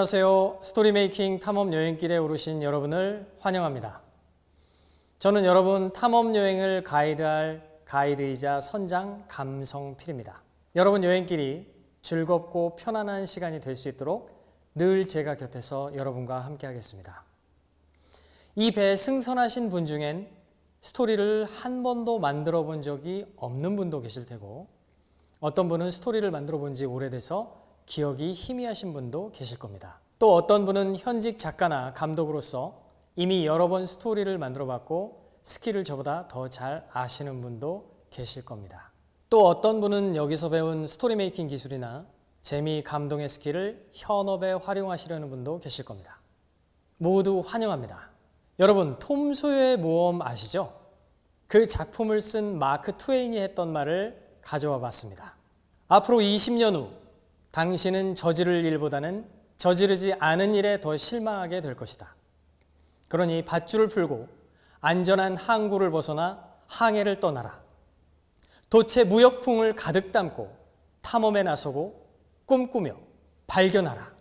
안녕하세요. 스토리메이킹 탐험 여행길에 오르신 여러분을 환영합니다. 저는 여러분 탐험 여행을 가이드할 가이드이자 선장 감성필입니다. 여러분 여행길이 즐겁고 편안한 시간이 될 수 있도록 늘 제가 곁에서 여러분과 함께 하겠습니다. 이 배에 승선하신 분 중엔 스토리를 한 번도 만들어 본 적이 없는 분도 계실 테고, 어떤 분은 스토리를 만들어 본 지 오래돼서 기억이 희미하신 분도 계실 겁니다. 또 어떤 분은 현직 작가나 감독으로서 이미 여러 번 스토리를 만들어 봤고 스킬을 저보다 더 잘 아시는 분도 계실 겁니다. 또 어떤 분은 여기서 배운 스토리 메이킹 기술이나 재미, 감동의 스킬을 현업에 활용하시려는 분도 계실 겁니다. 모두 환영합니다. 여러분, 톰 소여의 모험 아시죠? 그 작품을 쓴 마크 트웨인이 했던 말을 가져와 봤습니다. 앞으로 20년 후 당신은 저지를 일보다는 저지르지 않은 일에 더 실망하게 될 것이다. 그러니 밧줄을 풀고 안전한 항구를 벗어나 항해를 떠나라. 돛의 무역풍을 가득 담고 탐험에 나서고 꿈꾸며 발견하라.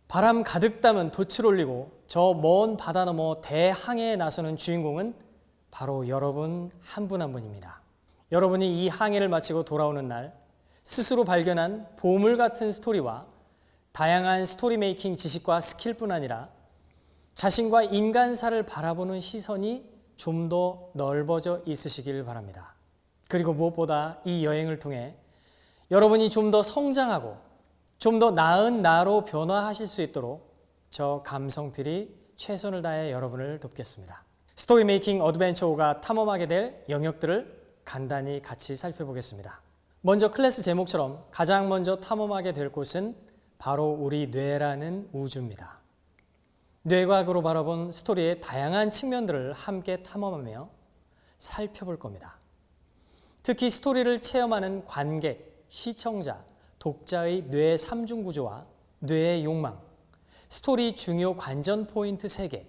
바람 가득 담은 돛을 올리고 저 먼 바다 너머 대항해에 나서는 주인공은 바로 여러분 한 분 한 분입니다. 여러분이 이 항해를 마치고 돌아오는 날 스스로 발견한 보물 같은 스토리와 다양한 스토리 메이킹 지식과 스킬뿐 아니라 자신과 인간사를 바라보는 시선이 좀 더 넓어져 있으시길 바랍니다. 그리고 무엇보다 이 여행을 통해 여러분이 좀 더 성장하고 좀 더 나은 나로 변화하실 수 있도록 저 감성필이 최선을 다해 여러분을 돕겠습니다. 스토리 메이킹 어드벤처5가 탐험하게 될 영역들을 간단히 같이 살펴보겠습니다. 먼저 클래스 제목처럼 가장 먼저 탐험하게 될 곳은 바로 우리 뇌라는 우주입니다. 뇌과학으로 바라본 스토리의 다양한 측면들을 함께 탐험하며 살펴볼 겁니다. 특히 스토리를 체험하는 관객, 시청자, 독자의 뇌 3중 구조와 뇌의 욕망, 스토리 중요 관전 포인트 3개,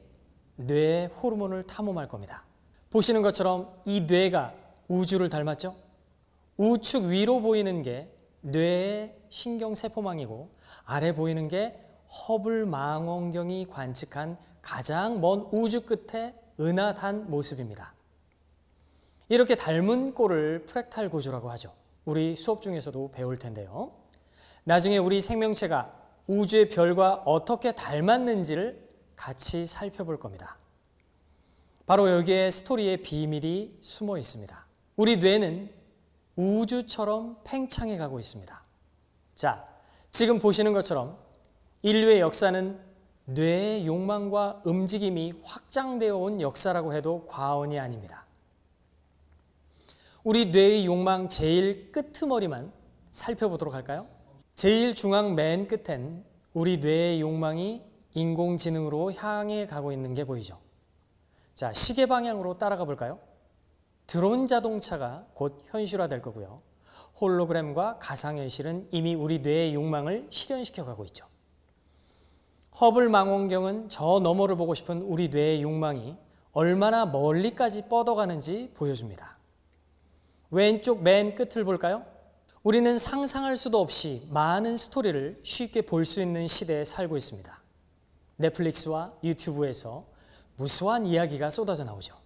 뇌의 호르몬을 탐험할 겁니다. 보시는 것처럼 이 뇌가 우주를 닮았죠? 우측 위로 보이는 게 뇌의 신경세포망이고 아래 보이는 게 허블 망원경이 관측한 가장 먼 우주 끝의 은하단 모습입니다. 이렇게 닮은 꼴을 프랙탈 구조라고 하죠. 우리 수업 중에서도 배울 텐데요. 나중에 우리 생명체가 우주의 별과 어떻게 닮았는지를 같이 살펴볼 겁니다. 바로 여기에 스토리의 비밀이 숨어 있습니다. 우리 뇌는 우주처럼 팽창해 가고 있습니다. 자, 지금 보시는 것처럼 인류의 역사는 뇌의 욕망과 움직임이 확장되어 온 역사라고 해도 과언이 아닙니다. 우리 뇌의 욕망 제일 끄트머리만 살펴보도록 할까요? 제일 중앙 맨 끝엔 우리 뇌의 욕망이 인공지능으로 향해 가고 있는 게 보이죠? 자, 시계 방향으로 따라가 볼까요? 드론 자동차가 곧 현실화될 거고요. 홀로그램과 가상현실은 이미 우리 뇌의 욕망을 실현시켜 가고 있죠. 허블 망원경은 저 너머를 보고 싶은 우리 뇌의 욕망이 얼마나 멀리까지 뻗어가는지 보여줍니다. 왼쪽 맨 끝을 볼까요? 우리는 상상할 수도 없이 많은 스토리를 쉽게 볼 수 있는 시대에 살고 있습니다. 넷플릭스와 유튜브에서 무수한 이야기가 쏟아져 나오죠.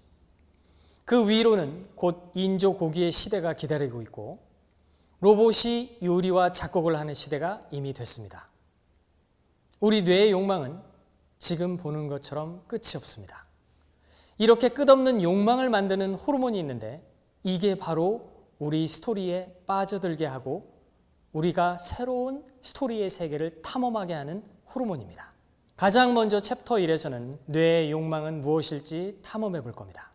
그 위로는 곧 인조 고기의 시대가 기다리고 있고 로봇이 요리와 작곡을 하는 시대가 이미 됐습니다. 우리 뇌의 욕망은 지금 보는 것처럼 끝이 없습니다. 이렇게 끝없는 욕망을 만드는 호르몬이 있는데 이게 바로 우리 스토리에 빠져들게 하고 우리가 새로운 스토리의 세계를 탐험하게 하는 호르몬입니다. 가장 먼저 챕터 1에서는 뇌의 욕망은 무엇일지 탐험해 볼 겁니다.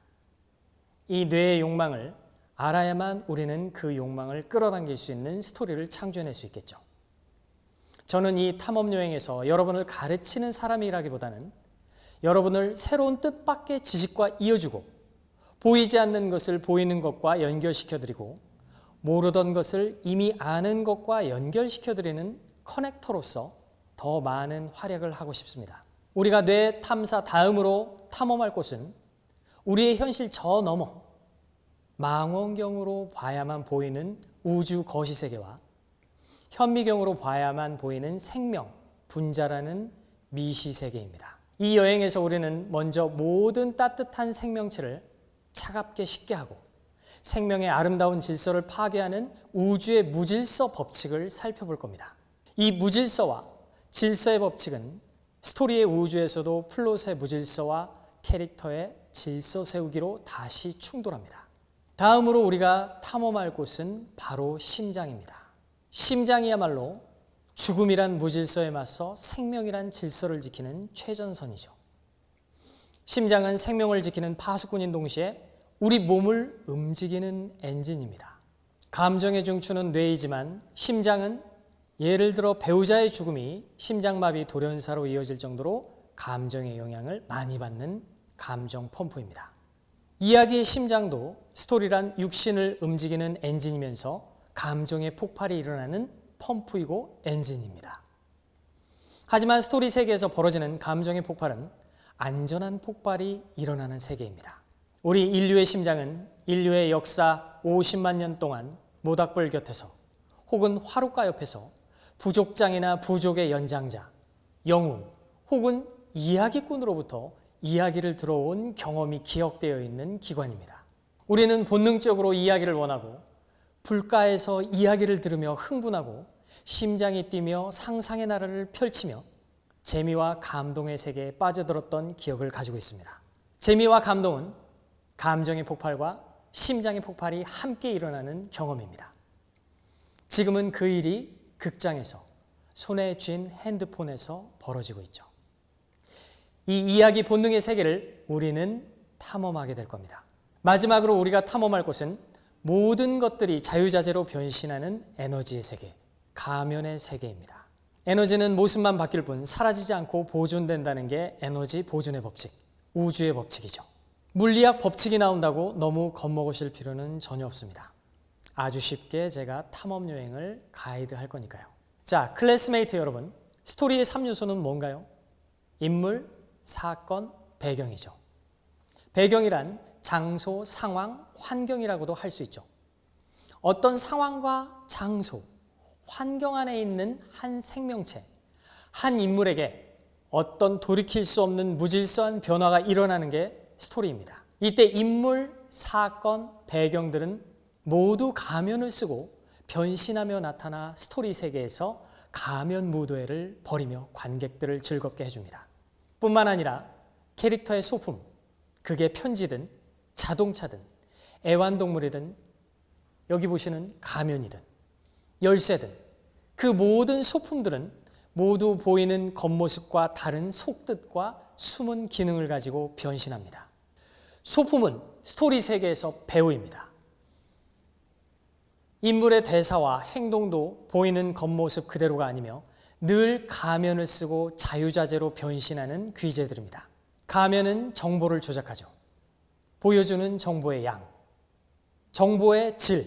이 뇌의 욕망을 알아야만 우리는 그 욕망을 끌어당길 수 있는 스토리를 창조해낼 수 있겠죠. 저는 이 탐험 여행에서 여러분을 가르치는 사람이라기보다는 여러분을 새로운 뜻밖의 지식과 이어주고 보이지 않는 것을 보이는 것과 연결시켜드리고 모르던 것을 이미 아는 것과 연결시켜드리는 커넥터로서 더 많은 활약을 하고 싶습니다. 우리가 뇌 탐사 다음으로 탐험할 곳은 우리의 현실 저 너머 망원경으로 봐야만 보이는 우주 거시세계와 현미경으로 봐야만 보이는 생명, 분자라는 미시세계입니다. 이 여행에서 우리는 먼저 모든 따뜻한 생명체를 차갑게 식게 하고 생명의 아름다운 질서를 파괴하는 우주의 무질서 법칙을 살펴볼 겁니다. 이 무질서와 질서의 법칙은 스토리의 우주에서도 플롯의 무질서와 캐릭터의 질서 세우기로 다시 충돌합니다. 다음으로 우리가 탐험할 곳은 바로 심장입니다. 심장이야말로 죽음이란 무질서에 맞서 생명이란 질서를 지키는 최전선이죠. 심장은 생명을 지키는 파수꾼인 동시에 우리 몸을 움직이는 엔진입니다. 감정의 중추는 뇌이지만 심장은 예를 들어 배우자의 죽음이 심장마비 돌연사로 이어질 정도로 감정의 영향을 많이 받는 감정 펌프입니다. 이야기의 심장도 스토리란 육신을 움직이는 엔진이면서 감정의 폭발이 일어나는 펌프이고 엔진입니다. 하지만 스토리 세계에서 벌어지는 감정의 폭발은 안전한 폭발이 일어나는 세계입니다. 우리 인류의 심장은 인류의 역사 50만 년 동안 모닥불 곁에서 혹은 화롯가 옆에서 부족장이나 부족의 연장자, 영웅 혹은 이야기꾼으로부터 이야기를 들어온 경험이 기억되어 있는 기관입니다. 우리는 본능적으로 이야기를 원하고 불가에서 이야기를 들으며 흥분하고 심장이 뛰며 상상의 나라를 펼치며 재미와 감동의 세계에 빠져들었던 기억을 가지고 있습니다. 재미와 감동은 감정의 폭발과 심장의 폭발이 함께 일어나는 경험입니다. 지금은 그 일이 극장에서 손에 쥔 핸드폰에서 벌어지고 있죠. 이 이야기 본능의 세계를 우리는 탐험하게 될 겁니다. 마지막으로 우리가 탐험할 곳은 모든 것들이 자유자재로 변신하는 에너지의 세계, 가면의 세계입니다. 에너지는 모습만 바뀔 뿐 사라지지 않고 보존된다는 게 에너지 보존의 법칙, 우주의 법칙이죠. 물리학 법칙이 나온다고 너무 겁먹으실 필요는 전혀 없습니다. 아주 쉽게 제가 탐험 여행을 가이드할 거니까요. 자, 클래스메이트 여러분, 스토리의 3요소는 뭔가요? 인물, 사건, 배경이죠. 배경이란 장소, 상황, 환경이라고도 할 수 있죠. 어떤 상황과 장소, 환경 안에 있는 한 생명체, 한 인물에게 어떤 돌이킬 수 없는 무질서한 변화가 일어나는 게 스토리입니다. 이때 인물, 사건, 배경들은 모두 가면을 쓰고 변신하며 나타나 스토리 세계에서 가면 무도회를 벌이며 관객들을 즐겁게 해줍니다. 뿐만 아니라 캐릭터의 소품, 그게 편지든 자동차든 애완동물이든 여기 보시는 가면이든 열쇠든 그 모든 소품들은 모두 보이는 겉모습과 다른 속뜻과 숨은 기능을 가지고 변신합니다. 소품은 스토리 세계에서 배우입니다. 인물의 대사와 행동도 보이는 겉모습 그대로가 아니며 늘 가면을 쓰고 자유자재로 변신하는 귀재들입니다. 가면은 정보를 조작하죠. 보여주는 정보의 양, 정보의 질,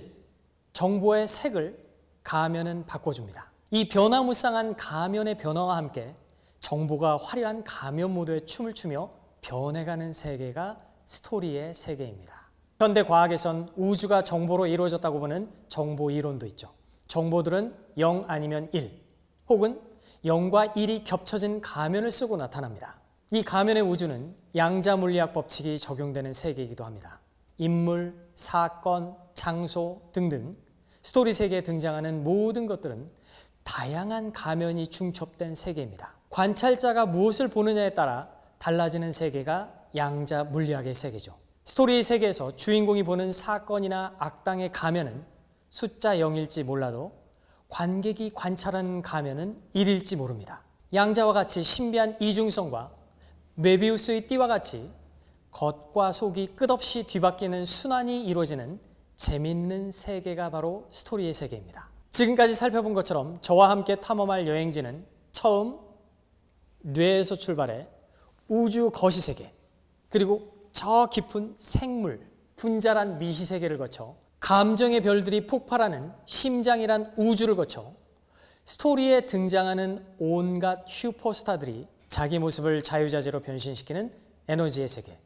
정보의 색을 가면은 바꿔줍니다. 이 변화무쌍한 가면의 변화와 함께 정보가 화려한 가면 모드에 춤을 추며 변해가는 세계가 스토리의 세계입니다. 현대 과학에선 우주가 정보로 이루어졌다고 보는 정보 이론도 있죠. 정보들은 0 아니면 1 혹은 0과 1이 겹쳐진 가면을 쓰고 나타납니다. 이 가면의 우주는 양자 물리학 법칙이 적용되는 세계이기도 합니다. 인물, 사건, 장소 등등 스토리 세계에 등장하는 모든 것들은 다양한 가면이 중첩된 세계입니다. 관찰자가 무엇을 보느냐에 따라 달라지는 세계가 양자 물리학의 세계죠. 스토리의 세계에서 주인공이 보는 사건이나 악당의 가면은 숫자 0일지 몰라도 관객이 관찰하는 가면은 1일지 모릅니다. 양자와 같이 신비한 이중성과 메비우스의 띠와 같이 겉과 속이 끝없이 뒤바뀌는 순환이 이루어지는 재밌는 세계가 바로 스토리의 세계입니다. 지금까지 살펴본 것처럼 저와 함께 탐험할 여행지는 처음 뇌에서 출발해 우주 거시세계, 그리고 저 깊은 생물, 분자란 미시세계를 거쳐 감정의 별들이 폭발하는 심장이란 우주를 거쳐 스토리에 등장하는 온갖 슈퍼스타들이 자기 모습을 자유자재로 변신시키는 에너지의 세계,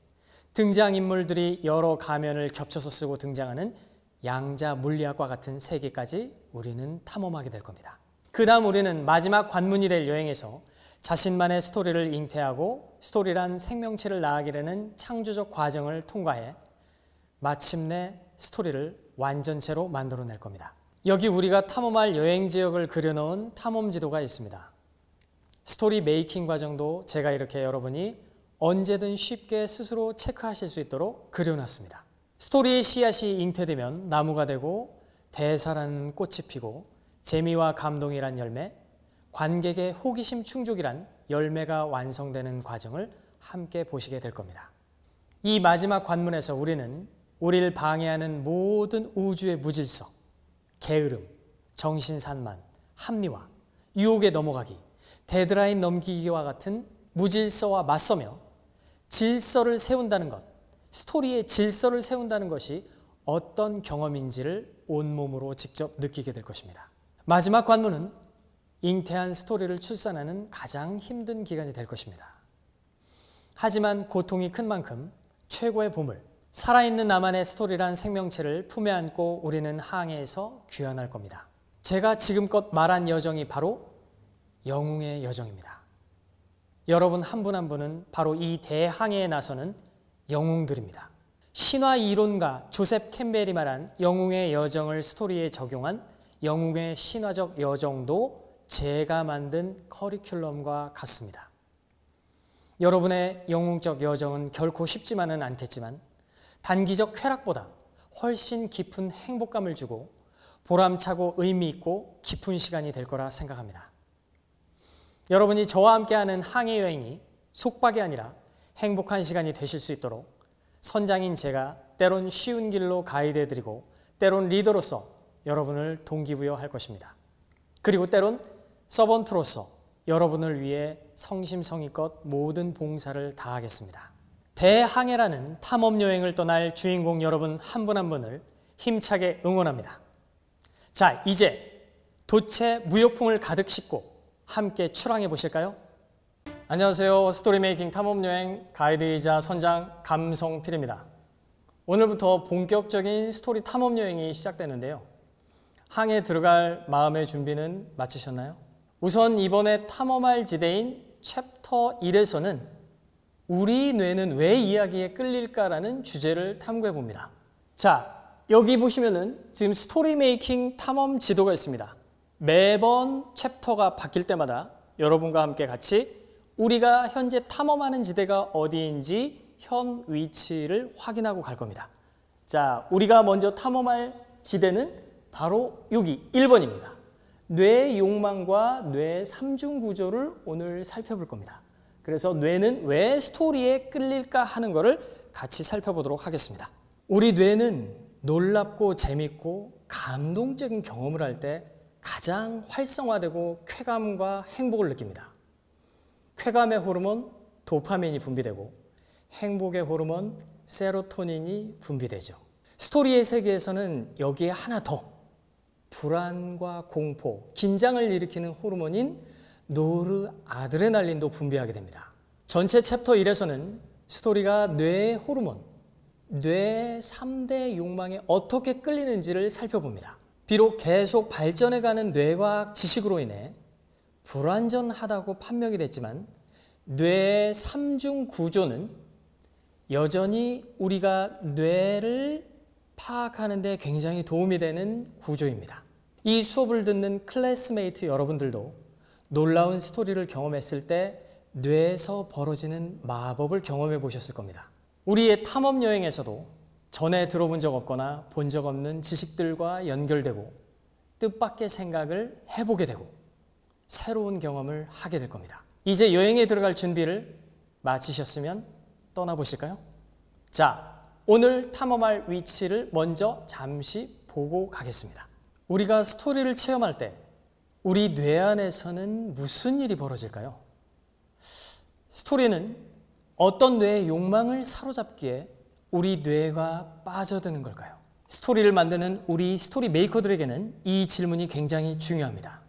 등장인물들이 여러 가면을 겹쳐서 쓰고 등장하는 양자 물리학과 같은 세계까지 우리는 탐험하게 될 겁니다. 그 다음 우리는 마지막 관문이 될 여행에서 자신만의 스토리를 잉태하고 스토리란 생명체를 낳아기려는 창조적 과정을 통과해 마침내 스토리를 완전체로 만들어낼 겁니다. 여기 우리가 탐험할 여행 지역을 그려놓은 탐험 지도가 있습니다. 스토리 메이킹 과정도 제가 이렇게 여러분이 언제든 쉽게 스스로 체크하실 수 있도록 그려놨습니다. 스토리의 씨앗이 잉태되면 나무가 되고 대사라는 꽃이 피고 재미와 감동이란 열매, 관객의 호기심 충족이란 열매가 완성되는 과정을 함께 보시게 될 겁니다. 이 마지막 관문에서 우리는 우리를 방해하는 모든 우주의 무질서, 게으름, 정신산만, 합리화, 유혹에 넘어가기, 데드라인 넘기기와 같은 무질서와 맞서며 질서를 세운다는 것, 스토리의 질서를 세운다는 것이 어떤 경험인지를 온몸으로 직접 느끼게 될 것입니다. 마지막 관문은 잉태한 스토리를 출산하는 가장 힘든 기간이 될 것입니다. 하지만 고통이 큰 만큼 최고의 보물, 살아있는 나만의 스토리란 생명체를 품에 안고 우리는 항해에서 귀환할 겁니다. 제가 지금껏 말한 여정이 바로 영웅의 여정입니다. 여러분 한 분 한 분은 바로 이 대항해에 나서는 영웅들입니다. 신화 이론가 조셉 캠벨이 말한 영웅의 여정을 스토리에 적용한 영웅의 신화적 여정도 제가 만든 커리큘럼과 같습니다. 여러분의 영웅적 여정은 결코 쉽지만은 않겠지만 단기적 쾌락보다 훨씬 깊은 행복감을 주고 보람차고 의미 있고 깊은 시간이 될 거라 생각합니다. 여러분이 저와 함께하는 항해 여행이 속박이 아니라 행복한 시간이 되실 수 있도록 선장인 제가 때론 쉬운 길로 가이드해드리고 때론 리더로서 여러분을 동기부여할 것입니다. 그리고 때론 서번트로서 여러분을 위해 성심성의껏 모든 봉사를 다하겠습니다. 대항해라는 탐험여행을 떠날 주인공 여러분 한 분 한 분을 힘차게 응원합니다. 자, 이제 돛에 무역풍을 가득 싣고 함께 출항해 보실까요? 안녕하세요. 스토리메이킹 탐험여행 가이드이자 선장 감성필입니다. 오늘부터 본격적인 스토리 탐험여행이 시작되는데요. 항해 들어갈 마음의 준비는 마치셨나요? 우선 이번에 탐험할 지대인 챕터 1에서는 우리 뇌는 왜 이야기에 끌릴까라는 주제를 탐구해 봅니다. 자, 여기 보시면은 지금 스토리 메이킹 탐험 지도가 있습니다. 매번 챕터가 바뀔 때마다 여러분과 함께 같이 우리가 현재 탐험하는 지대가 어디인지 현 위치를 확인하고 갈 겁니다. 자, 우리가 먼저 탐험할 지대는 바로 여기 1번입니다. 뇌 욕망과 뇌 3중 구조를 오늘 살펴볼 겁니다. 그래서 뇌는 왜 스토리에 끌릴까 하는 것을 같이 살펴보도록 하겠습니다. 우리 뇌는 놀랍고 재밌고 감동적인 경험을 할 때 가장 활성화되고 쾌감과 행복을 느낍니다. 쾌감의 호르몬 도파민이 분비되고 행복의 호르몬 세로토닌이 분비되죠. 스토리의 세계에서는 여기에 하나 더 불안과 공포, 긴장을 일으키는 호르몬인 노르아드레날린도 분비하게 됩니다. 전체 챕터 1에서는 스토리가 뇌의 호르몬, 뇌 3대 욕망에 어떻게 끌리는지를 살펴봅니다. 비록 계속 발전해가는 뇌과학 지식으로 인해 불완전하다고 판명이 됐지만 뇌의 3중 구조는 여전히 우리가 뇌를 파악하는 데 굉장히 도움이 되는 구조입니다. 이 수업을 듣는 클래스메이트 여러분들도 놀라운 스토리를 경험했을 때 뇌에서 벌어지는 마법을 경험해 보셨을 겁니다. 우리의 탐험 여행에서도 전에 들어본 적 없거나 본 적 없는 지식들과 연결되고 뜻밖의 생각을 해보게 되고 새로운 경험을 하게 될 겁니다. 이제 여행에 들어갈 준비를 마치셨으면 떠나보실까요? 자, 오늘 탐험할 위치를 먼저 잠시 보고 가겠습니다. 우리가 스토리를 체험할 때 우리 뇌 안에서는 무슨 일이 벌어질까요? 스토리는 어떤 뇌의 욕망을 사로잡기에 우리 뇌가 빠져드는 걸까요? 스토리를 만드는 우리 스토리 메이커들에게는 이 질문이 굉장히 중요합니다.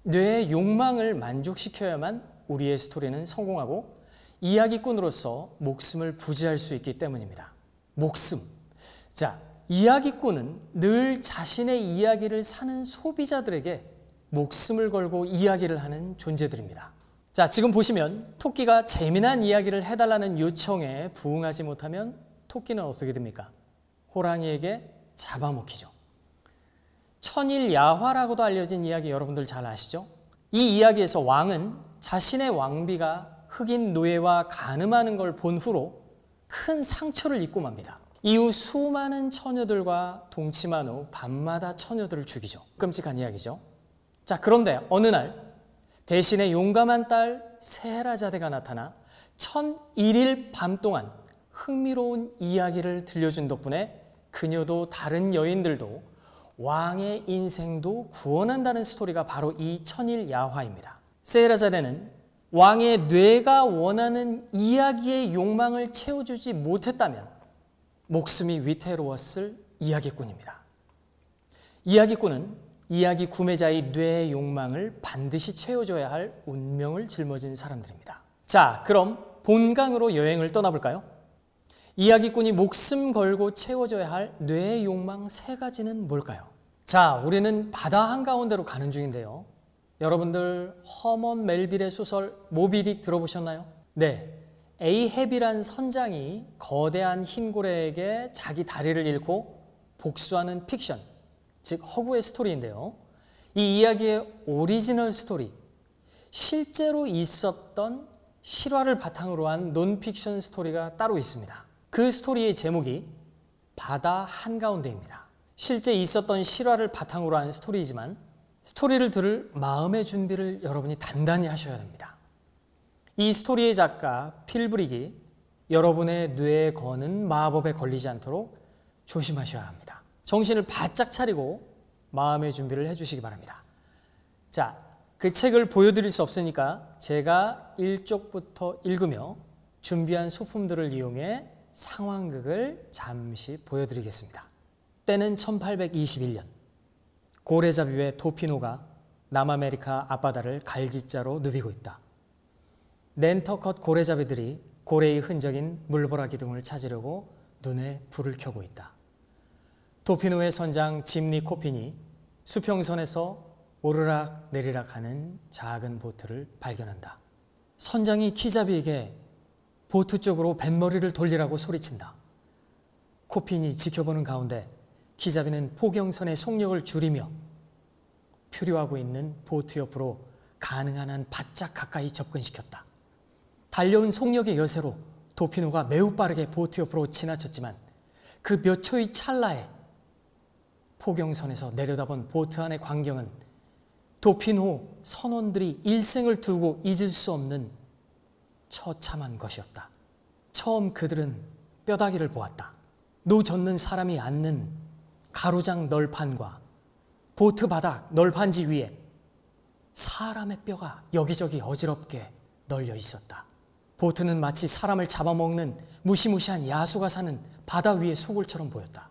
뇌의 욕망을 만족시켜야만 우리의 스토리는 성공하고 이야기꾼으로서 목숨을 부지할 수 있기 때문입니다. 목숨. 자, 이야기꾼은 늘 자신의 이야기를 사는 소비자들에게 목숨을 걸고 이야기를 하는 존재들입니다. 자, 지금 보시면 토끼가 재미난 이야기를 해달라는 요청에 부응하지 못하면 토끼는 어떻게 됩니까? 호랑이에게 잡아먹히죠. 천일야화라고도 알려진 이야기 여러분들 잘 아시죠? 이 이야기에서 왕은 자신의 왕비가 흑인 노예와 간음하는 걸 본 후로 큰 상처를 입고 맙니다. 이후 수많은 처녀들과 동침한 후 밤마다 처녀들을 죽이죠. 끔찍한 이야기죠. 자, 그런데 어느 날 대신에 용감한 딸 세헤라자데가 나타나 1001일 밤 동안 흥미로운 이야기를 들려준 덕분에 그녀도 다른 여인들도 왕의 인생도 구원한다는 스토리가 바로 이 천일야화입니다. 세헤라자데는 왕의 뇌가 원하는 이야기의 욕망을 채워주지 못했다면 목숨이 위태로웠을 이야기꾼입니다. 이야기꾼은 이야기 구매자의 뇌의 욕망을 반드시 채워줘야 할 운명을 짊어진 사람들입니다. 자, 그럼 본강으로 여행을 떠나볼까요? 이야기꾼이 목숨 걸고 채워줘야 할 뇌의 욕망 3가지는 뭘까요? 자, 우리는 바다 한가운데로 가는 중인데요. 여러분들 허먼 멜빌의 소설 모비딕 들어보셨나요? 네, 에이헵이란 선장이 거대한 흰고래에게 자기 다리를 잃고 복수하는 픽션, 즉 허구의 스토리인데요. 이 이야기의 오리지널 스토리, 실제로 있었던 실화를 바탕으로 한 논픽션 스토리가 따로 있습니다. 그 스토리의 제목이 바다 한가운데입니다. 실제 있었던 실화를 바탕으로 한 스토리이지만 스토리를 들을 마음의 준비를 여러분이 단단히 하셔야 됩니다. 이 스토리의 작가 필브릭이 여러분의 뇌에 거는 마법에 걸리지 않도록 조심하셔야 합니다. 정신을 바짝 차리고 마음의 준비를 해주시기 바랍니다. 자, 그 책을 보여드릴 수 없으니까 제가 1쪽부터 읽으며 준비한 소품들을 이용해 상황극을 잠시 보여드리겠습니다. 때는 1821년 고래잡이의 도피노가 남아메리카 앞바다를 갈지자로 누비고 있다. 낸터컷 고래잡이들이 고래의 흔적인 물보라기 등을 찾으려고 눈에 불을 켜고 있다. 도피노의 선장 짐니 코핀이 수평선에서 오르락 내리락 하는 작은 보트를 발견한다. 선장이 키잡이에게 보트 쪽으로 뱃머리를 돌리라고 소리친다. 코핀이 지켜보는 가운데 키잡이는 포경선의 속력을 줄이며 표류하고 있는 보트 옆으로 가능한 한 바짝 가까이 접근시켰다. 달려온 속력의 여세로 도피노가 매우 빠르게 보트 옆으로 지나쳤지만 그 몇 초의 찰나에 포경선에서 내려다본 보트 안의 광경은 도피노 선원들이 일생을 두고 잊을 수 없는 처참한 것이었다. 처음 그들은 뼈다귀를 보았다. 노젓는 사람이 앉는 가로장 널판과 보트 바닥 널판지 위에 사람의 뼈가 여기저기 어지럽게 널려 있었다. 보트는 마치 사람을 잡아먹는 무시무시한 야수가 사는 바다 위의 소굴처럼 보였다.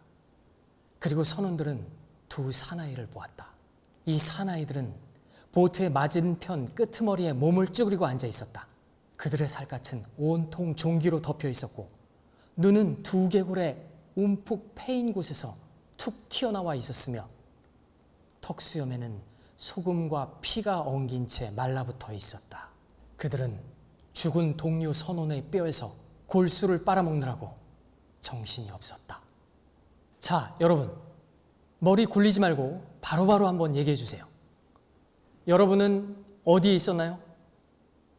그리고 선원들은 두 사나이를 보았다. 이 사나이들은 보트의 맞은편 끄트머리에 몸을 쭈그리고 앉아 있었다. 그들의 살갗은 온통 종기로 덮여 있었고 눈은 두 개골에 움푹 패인 곳에서 툭 튀어나와 있었으며 턱수염에는 소금과 피가 엉긴 채 말라붙어 있었다. 그들은 죽은 동료 선원의 뼈에서 골수를 빨아먹느라고 정신이 없었다. 자, 여러분, 머리 굴리지 말고 바로바로 한번 얘기해 주세요. 여러분은 어디에 있었나요?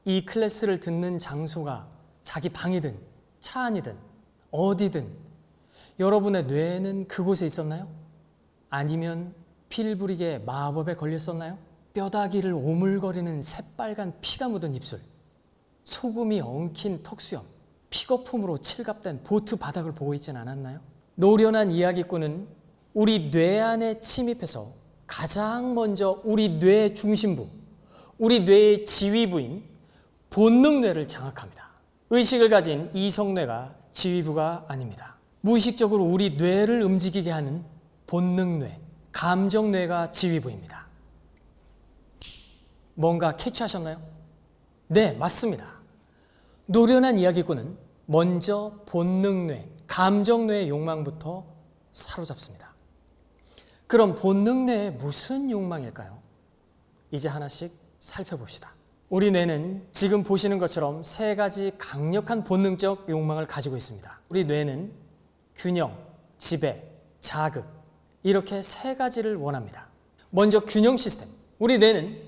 이 클래스를 듣는 장소가 자기 방이든 차 안이든 어디든 여러분의 뇌는 그곳에 있었나요? 아니면 필브릭의 마법에 걸렸었나요? 뼈다귀를 오물거리는 새빨간 피가 묻은 입술, 소금이 엉킨 턱수염, 픽거품으로 칠갑된 보트 바닥을 보고 있진 않았나요? 노련한 이야기꾼은 우리 뇌 안에 침입해서 가장 먼저 우리 뇌의 중심부, 우리 뇌의 지휘부인 본능뇌를 장악합니다. 의식을 가진 이성뇌가 지휘부가 아닙니다. 무의식적으로 우리 뇌를 움직이게 하는 본능뇌, 감정뇌가 지휘부입니다. 뭔가 캐치하셨나요? 네, 맞습니다. 노련한 이야기꾼은 먼저 본능뇌, 감정뇌의 욕망부터 사로잡습니다. 그럼 본능뇌의 무슨 욕망일까요? 이제 하나씩 살펴봅시다. 우리 뇌는 지금 보시는 것처럼 세 가지 강력한 본능적 욕망을 가지고 있습니다. 우리 뇌는 균형, 지배, 자극 이렇게 세 가지를 원합니다. 먼저 균형 시스템. 우리 뇌는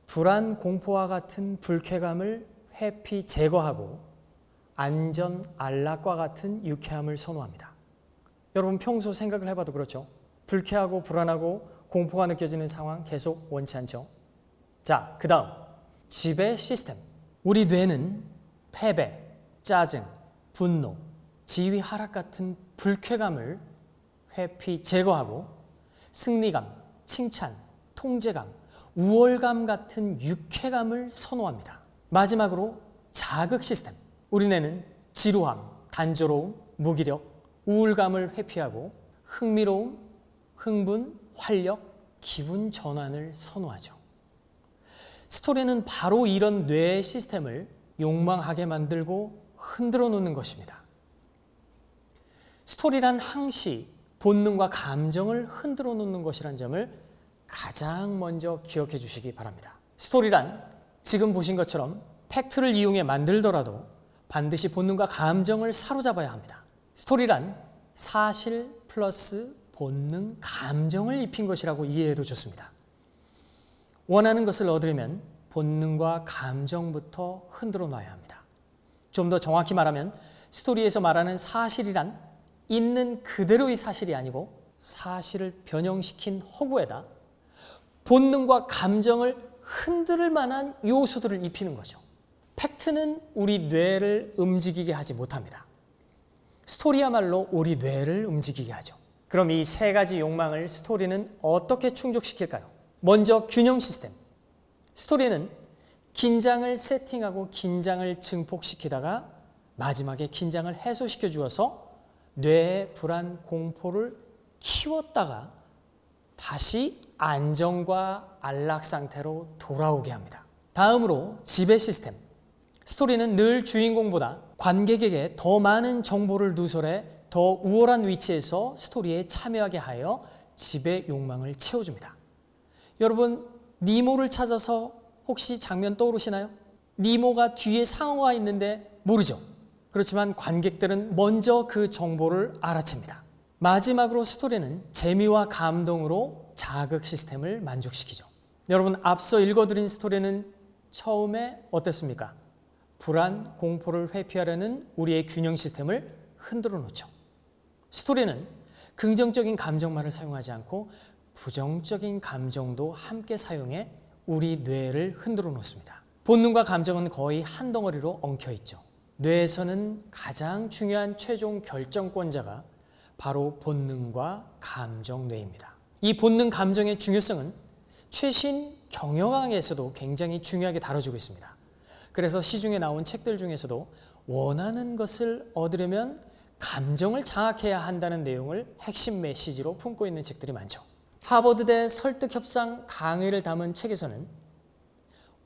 불안, 공포와 같은 불쾌감을 회피 제거하고 안전, 안락과 같은 유쾌함을 선호합니다. 여러분 평소 생각을 해봐도 그렇죠. 불쾌하고 불안하고 공포가 느껴지는 상황 계속 원치 않죠. 자, 그 다음 지배 시스템. 우리 뇌는 패배, 짜증, 분노, 지위 하락 같은 불쾌감을 회피 제거하고 승리감, 칭찬, 통제감, 우월감 같은 유쾌감을 선호합니다. 마지막으로 자극 시스템. 우리 뇌는 지루함, 단조로움, 무기력, 우울감을 회피하고 흥미로움, 흥분, 활력, 기분 전환을 선호하죠. 스토리는 바로 이런 뇌의 시스템을 욕망하게 만들고 흔들어 놓는 것입니다. 스토리란 항시 본능과 감정을 흔들어 놓는 것이란 점을 가장 먼저 기억해 주시기 바랍니다. 스토리란 지금 보신 것처럼 팩트를 이용해 만들더라도 반드시 본능과 감정을 사로잡아야 합니다. 스토리란 사실 플러스 본능, 감정을 입힌 것이라고 이해해도 좋습니다. 원하는 것을 얻으려면 본능과 감정부터 흔들어 놔야 합니다. 좀 더 정확히 말하면 스토리에서 말하는 사실이란 있는 그대로의 사실이 아니고 사실을 변형시킨 허구에다 본능과 감정을 흔들 만한 요소들을 입히는 거죠. 팩트는 우리 뇌를 움직이게 하지 못합니다. 스토리야말로 우리 뇌를 움직이게 하죠. 그럼 이 세 가지 욕망을 스토리는 어떻게 충족시킬까요? 먼저 균형 시스템. 스토리는 긴장을 세팅하고 긴장을 증폭시키다가 마지막에 긴장을 해소시켜 주어서 뇌의 불안, 공포를 키웠다가 다시 안정과 안락 상태로 돌아오게 합니다. 다음으로 지배 시스템. 스토리는 늘 주인공보다 관객에게 더 많은 정보를 누설해 더 우월한 위치에서 스토리에 참여하게 하여 지배 욕망을 채워줍니다. 여러분, 니모를 찾아서 혹시 장면 떠오르시나요? 니모가 뒤에 상어가 있는데 모르죠. 그렇지만 관객들은 먼저 그 정보를 알아챕니다. 마지막으로 스토리는 재미와 감동으로 자극 시스템을 만족시키죠. 여러분, 앞서 읽어드린 스토리는 처음에 어땠습니까? 불안, 공포를 회피하려는 우리의 균형 시스템을 흔들어 놓죠. 스토리는 긍정적인 감정만을 사용하지 않고 부정적인 감정도 함께 사용해 우리 뇌를 흔들어 놓습니다. 본능과 감정은 거의 한 덩어리로 엉켜 있죠. 뇌에서는 가장 중요한 최종 결정권자가 바로 본능과 감정 뇌입니다. 이 본능 감정의 중요성은 최신 경영학에서도 굉장히 중요하게 다뤄지고 있습니다. 그래서 시중에 나온 책들 중에서도 원하는 것을 얻으려면 감정을 장악해야 한다는 내용을 핵심 메시지로 품고 있는 책들이 많죠. 하버드대 설득협상 강의를 담은 책에서는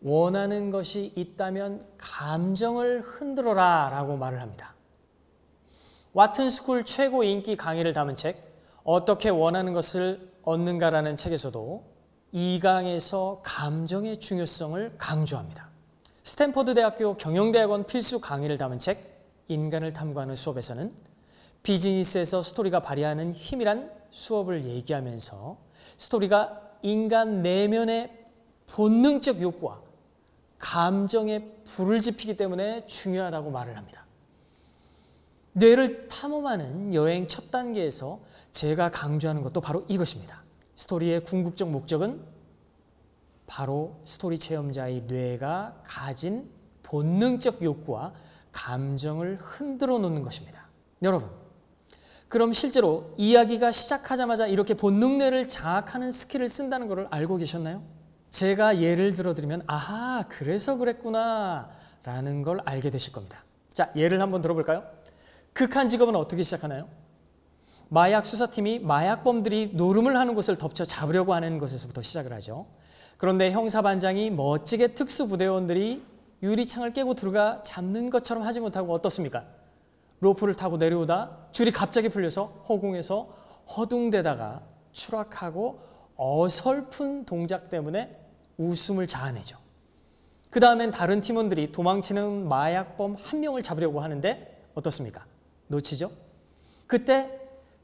원하는 것이 있다면 감정을 흔들어라 라고 말을 합니다. 와튼스쿨 최고 인기 강의를 담은 책 어떻게 원하는 것을 얻는가라는 책에서도 2강에서 감정의 중요성을 강조합니다. 스탠퍼드 대학교 경영대학원 필수 강의를 담은 책 인간을 탐구하는 수업에서는 비즈니스에서 스토리가 발휘하는 힘이란 수업을 얘기하면서 스토리가 인간 내면의 본능적 욕구와 감정에 불을 지피기 때문에 중요하다고 말을 합니다. 뇌를 탐험하는 여행 첫 단계에서 제가 강조하는 것도 바로 이것입니다. 스토리의 궁극적 목적은 바로 스토리 체험자의 뇌가 가진 본능적 욕구와 감정을 흔들어 놓는 것입니다. 여러분, 그럼 실제로 이야기가 시작하자마자 이렇게 본능뇌를 장악하는 스킬을 쓴다는 것을 알고 계셨나요? 제가 예를 들어드리면 아하, 그래서 그랬구나 라는 걸 알게 되실 겁니다. 자, 예를 한번 들어볼까요? 극한 직업은 어떻게 시작하나요? 마약 수사팀이 마약범들이 노름을 하는 곳을 덮쳐 잡으려고 하는 것에서부터 시작을 하죠. 그런데 형사반장이 멋지게 특수부대원들이 유리창을 깨고 들어가 잡는 것처럼 하지 못하고 어떻습니까? 로프를 타고 내려오다 줄이 갑자기 풀려서 허공에서 허둥대다가 추락하고 어설픈 동작 때문에 웃음을 자아내죠. 그 다음엔 다른 팀원들이 도망치는 마약범 한 명을 잡으려고 하는데 어떻습니까? 놓치죠? 그때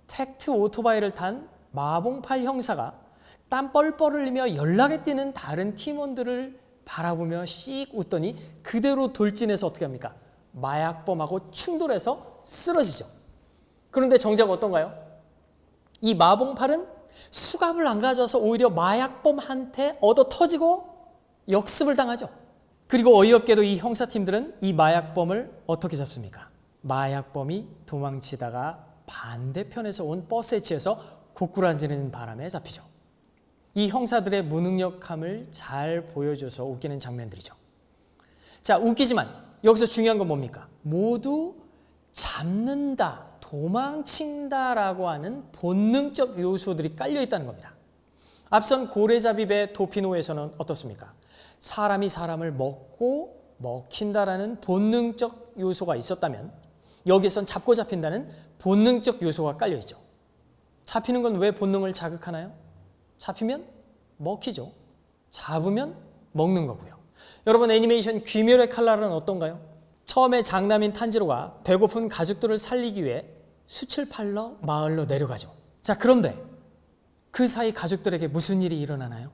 택트 오토바이를 탄 마봉팔 형사가 땀 뻘뻘 흘리며 연락에 뛰는 다른 팀원들을 바라보며 씩 웃더니 그대로 돌진해서 어떻게 합니까? 마약범하고 충돌해서 쓰러지죠. 그런데 정작 어떤가요? 이 마봉팔은 수갑을 안 가져와서 오히려 마약범한테 얻어 터지고 역습을 당하죠. 그리고 어이없게도 이 형사팀들은 이 마약범을 어떻게 잡습니까? 마약범이 도망치다가 반대편에서 온 버스에 치여서 고꾸라지는 바람에 잡히죠. 이 형사들의 무능력함을 잘 보여줘서 웃기는 장면들이죠. 자, 웃기지만 여기서 중요한 건 뭡니까? 모두 잡는다, 도망친다라고 하는 본능적 요소들이 깔려 있다는 겁니다. 앞선 고래잡이배 도피노에서는 어떻습니까? 사람이 사람을 먹고 먹힌다라는 본능적 요소가 있었다면 여기선 잡고 잡힌다는 본능적 요소가 깔려 있죠. 잡히는 건 왜 본능을 자극하나요? 잡히면 먹히죠. 잡으면 먹는 거고요. 여러분, 애니메이션 귀멸의 칼날은 어떤가요? 처음에 장남인 탄지로가 배고픈 가족들을 살리기 위해 숯을 팔러 마을로 내려가죠. 자, 그런데 그 사이 가족들에게 무슨 일이 일어나나요?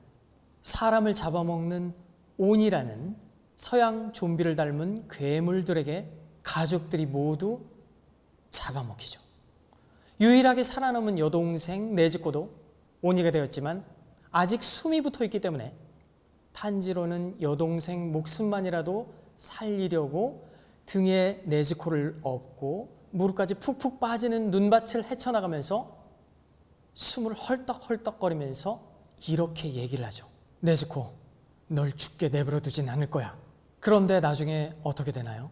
사람을 잡아먹는 온이라는 서양 좀비를 닮은 괴물들에게 가족들이 모두 잡아먹히죠. 유일하게 살아남은 여동생 네즈코도 온이가 되었지만 아직 숨이 붙어 있기 때문에 탄지로는 여동생 목숨만이라도 살리려고 등에 네즈코를 업고 무릎까지 푹푹 빠지는 눈밭을 헤쳐나가면서 숨을 헐떡헐떡거리면서 이렇게 얘기를 하죠. 네즈코, 널 죽게 내버려 두진 않을 거야. 그런데 나중에 어떻게 되나요?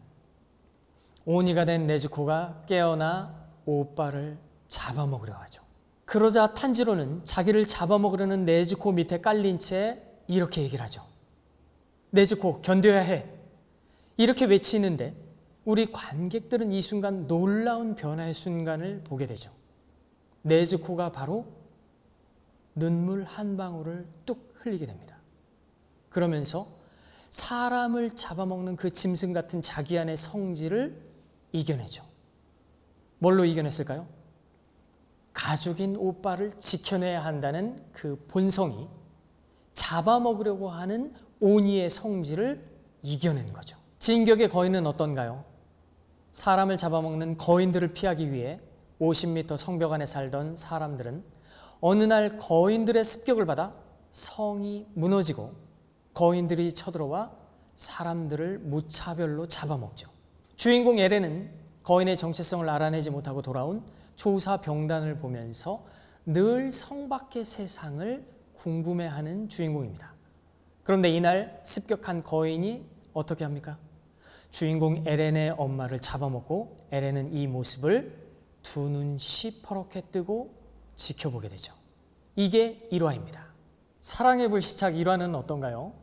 오니가 된 네즈코가 깨어나 오빠를 잡아먹으려 하죠. 그러자 탄지로는 자기를 잡아먹으려는 네즈코 밑에 깔린 채 이렇게 얘기를 하죠. 네즈코, 견뎌야 해. 이렇게 외치는데 우리 관객들은 이 순간 놀라운 변화의 순간을 보게 되죠. 네즈코가 바로 눈물 한 방울을 뚝 흘리게 됩니다. 그러면서 사람을 잡아먹는 그 짐승 같은 자기 안의 성질을 이겨내죠. 뭘로 이겨냈을까요? 가족인 오빠를 지켜내야 한다는 그 본성이 잡아먹으려고 하는 오니의 성질을 이겨낸 거죠. 진격의 거인은 어떤가요? 사람을 잡아먹는 거인들을 피하기 위해 50m 성벽 안에 살던 사람들은 어느 날 거인들의 습격을 받아 성이 무너지고 거인들이 쳐들어와 사람들을 무차별로 잡아먹죠. 주인공 에렌은 거인의 정체성을 알아내지 못하고 돌아온 조사병단을 보면서 늘 성 밖의 세상을 궁금해하는 주인공입니다. 그런데 이날 습격한 거인이 어떻게 합니까? 주인공 에렌의 엄마를 잡아먹고 에렌은 이 모습을 두 눈 시퍼렇게 뜨고 지켜보게 되죠. 이게 1화입니다. 사랑의 불시착 1화는 어떤가요?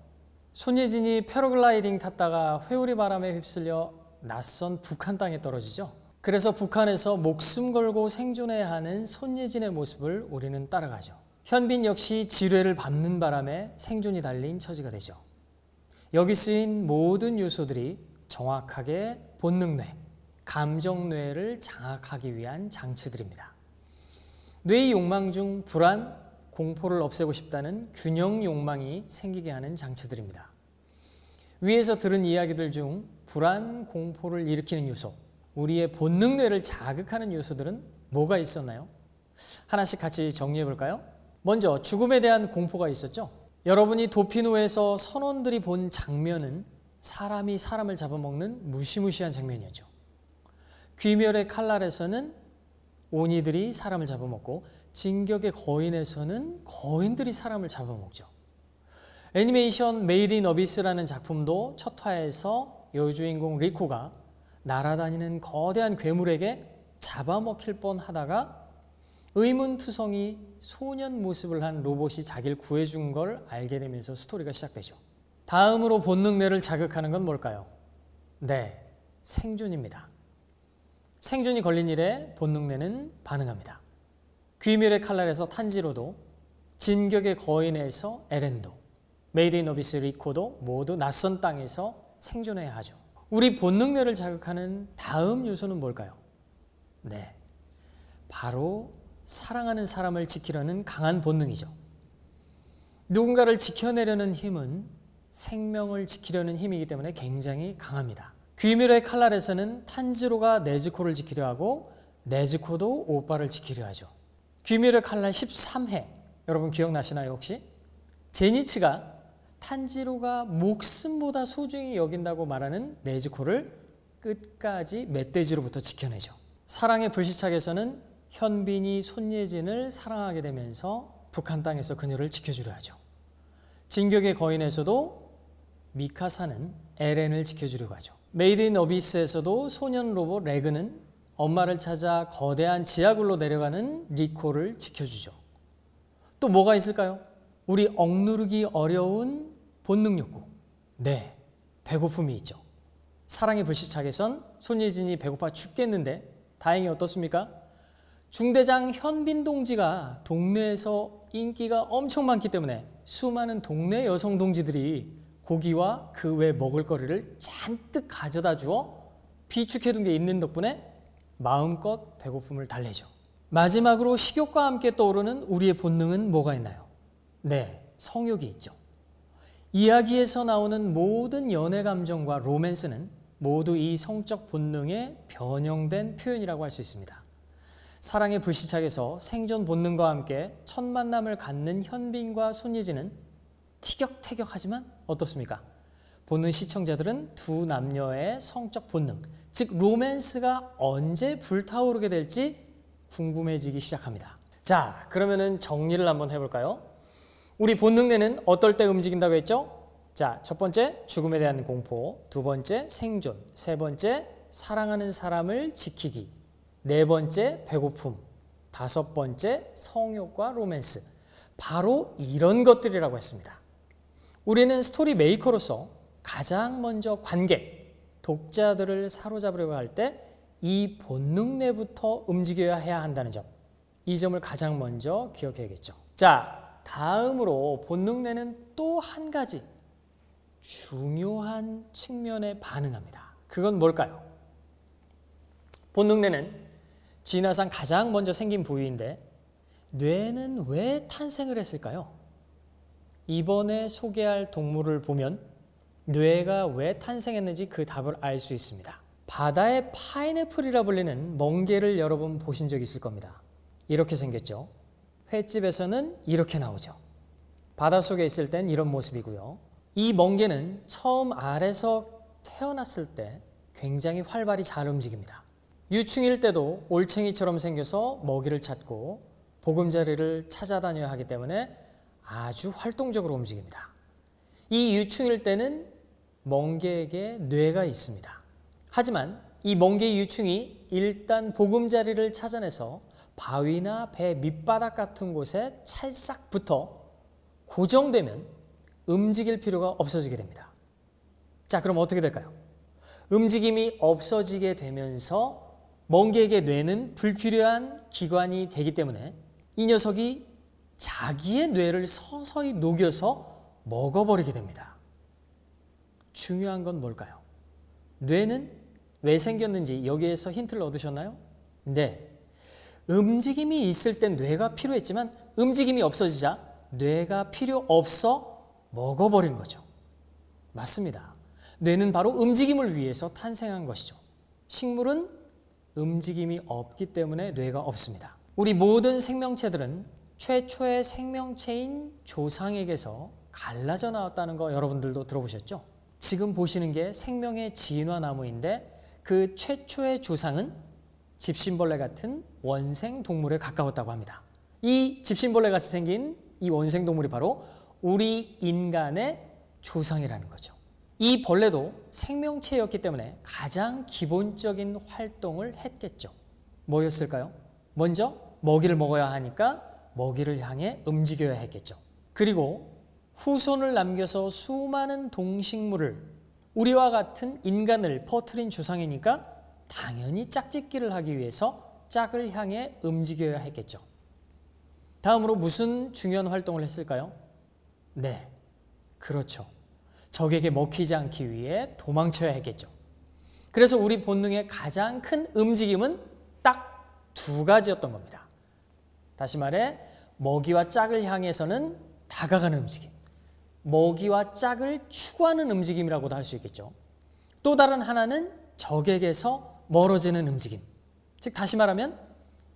손예진이 패러글라이딩 탔다가 회오리 바람에 휩쓸려 낯선 북한 땅에 떨어지죠. 그래서 북한에서 목숨 걸고 생존해야 하는 손예진의 모습을 우리는 따라가죠. 현빈 역시 지뢰를 밟는 바람에 생존이 달린 처지가 되죠. 여기 쓰인 모든 요소들이 정확하게 본능뇌, 감정뇌를 장악하기 위한 장치들입니다. 뇌의 욕망 중 불안, 공포를 없애고 싶다는 균형 욕망이 생기게 하는 장치들입니다. 위에서 들은 이야기들 중 불안, 공포를 일으키는 요소, 우리의 본능뇌를 자극하는 요소들은 뭐가 있었나요? 하나씩 같이 정리해 볼까요? 먼저 죽음에 대한 공포가 있었죠. 여러분이 도피노에서 선원들이 본 장면은 사람이 사람을 잡아먹는 무시무시한 장면이었죠. 귀멸의 칼날에서는 오니들이 사람을 잡아먹고 진격의 거인에서는 거인들이 사람을 잡아먹죠. 애니메이션 메이드 인 어비스라는 작품도 첫 화에서 여주인공 리코가 날아다니는 거대한 괴물에게 잡아먹힐 뻔하다가 의문투성이 소년 모습을 한 로봇이 자기를 구해준 걸 알게 되면서 스토리가 시작되죠. 다음으로 본능뇌를 자극하는 건 뭘까요? 네, 생존입니다. 생존이 걸린 일에 본능뇌는 반응합니다. 귀멸의 칼날에서 탄지로도, 진격의 거인에서 에렌도, 메이드 인 어비스 리코도 모두 낯선 땅에서 생존해야 하죠. 우리 본능뇌를 자극하는 다음 요소는 뭘까요? 네, 바로 사랑하는 사람을 지키려는 강한 본능이죠. 누군가를 지켜내려는 힘은 생명을 지키려는 힘이기 때문에 굉장히 강합니다. 귀미로의 칼날에서는 탄지로가 네즈코를 지키려 하고 네즈코도 오빠를 지키려 하죠. 귀미로의 칼날 13회 여러분 기억나시나요 혹시? 제니츠가 탄지로가 목숨보다 소중히 여긴다고 말하는 네즈코를 끝까지 멧돼지로부터 지켜내죠. 사랑의 불시착에서는 현빈이 손예진을 사랑하게 되면서 북한 땅에서 그녀를 지켜주려 하죠. 진격의 거인에서도 미카사는 에렌을 지켜주려고 하죠. 메이드 인 어비스에서도 소년 로봇 레그는 엄마를 찾아 거대한 지하굴로 내려가는 리코를 지켜주죠. 또 뭐가 있을까요? 우리 억누르기 어려운 본능 욕구. 네, 배고픔이 있죠. 사랑의 불시착에선 손예진이 배고파 죽겠는데 다행히 어떻습니까? 중대장 현빈 동지가 동네에서 인기가 엄청 많기 때문에 수많은 동네 여성 동지들이 고기와 그 외 먹을거리를 잔뜩 가져다 주어 비축해둔 게 있는 덕분에 마음껏 배고픔을 달래죠. 마지막으로 식욕과 함께 떠오르는 우리의 본능은 뭐가 있나요? 네, 성욕이 있죠. 이야기에서 나오는 모든 연애 감정과 로맨스는 모두 이 성적 본능의 변형된 표현이라고 할 수 있습니다. 사랑의 불시착에서 생존 본능과 함께 첫 만남을 갖는 현빈과 손예진은 티격태격하지만 어떻습니까? 보는 시청자들은 두 남녀의 성적 본능, 즉 로맨스가 언제 불타오르게 될지 궁금해지기 시작합니다. 자, 그러면은 정리를 한번 해볼까요? 우리 본능뇌는 어떨 때 움직인다고 했죠? 자, 첫 번째 죽음에 대한 공포, 두 번째 생존, 세 번째 사랑하는 사람을 지키기, 네 번째 배고픔, 다섯 번째 성욕과 로맨스. 바로 이런 것들이라고 했습니다. 우리는 스토리 메이커로서 가장 먼저 관객, 독자들을 사로잡으려고 할 때 이 본능뇌부터 움직여야 해야 한다는 점, 이 점을 가장 먼저 기억해야겠죠. 자, 다음으로 본능뇌는 또 한 가지 중요한 측면에 반응합니다. 그건 뭘까요? 본능뇌는 진화상 가장 먼저 생긴 부위인데 뇌는 왜 탄생을 했을까요? 이번에 소개할 동물을 보면 뇌가 왜 탄생했는지 그 답을 알 수 있습니다. 바다의 파인애플이라 불리는 멍게를 여러분 보신 적 있을 겁니다. 이렇게 생겼죠. 횟집에서는 이렇게 나오죠. 바닷속에 있을 땐 이런 모습이고요. 이 멍게는 처음 알에서 태어났을 때 굉장히 활발히 잘 움직입니다. 유충일 때도 올챙이처럼 생겨서 먹이를 찾고 보금자리를 찾아다녀야 하기 때문에 아주 활동적으로 움직입니다. 이 유충일 때는 멍게에게 뇌가 있습니다. 하지만 이 멍게의 유충이 일단 보금자리를 찾아내서 바위나 배 밑바닥 같은 곳에 찰싹 붙어 고정되면 움직일 필요가 없어지게 됩니다. 자, 그럼 어떻게 될까요? 움직임이 없어지게 되면서 멍게에게 뇌는 불필요한 기관이 되기 때문에 이 녀석이 자기의 뇌를 서서히 녹여서 먹어버리게 됩니다. 중요한 건 뭘까요? 뇌는 왜 생겼는지 여기에서 힌트를 얻으셨나요? 네, 움직임이 있을 땐 뇌가 필요했지만 움직임이 없어지자 뇌가 필요 없어 먹어버린 거죠. 맞습니다. 뇌는 바로 움직임을 위해서 탄생한 것이죠. 식물은 움직임이 없기 때문에 뇌가 없습니다. 우리 모든 생명체들은 최초의 생명체인 조상에게서 갈라져 나왔다는 거 여러분들도 들어보셨죠? 지금 보시는 게 생명의 진화나무인데 그 최초의 조상은 집신벌레 같은 원생 동물에 가까웠다고 합니다. 이 집신벌레 같이 생긴 이 원생 동물이 바로 우리 인간의 조상이라는 거죠. 이 벌레도 생명체였기 때문에 가장 기본적인 활동을 했겠죠. 뭐였을까요? 먼저 먹이를 먹어야 하니까 먹이를 향해 움직여야 했겠죠. 그리고 후손을 남겨서 수많은 동식물을 우리와 같은 인간을 퍼뜨린 조상이니까 당연히 짝짓기를 하기 위해서 짝을 향해 움직여야 했겠죠. 다음으로 무슨 중요한 활동을 했을까요? 네, 그렇죠. 적에게 먹히지 않기 위해 도망쳐야 했겠죠. 그래서 우리 본능의 가장 큰 움직임은 딱 두 가지였던 겁니다. 다시 말해 먹이와 짝을 향해서는 다가가는 움직임, 먹이와 짝을 추구하는 움직임이라고도 할 수 있겠죠. 또 다른 하나는 적에게서 멀어지는 움직임, 즉 다시 말하면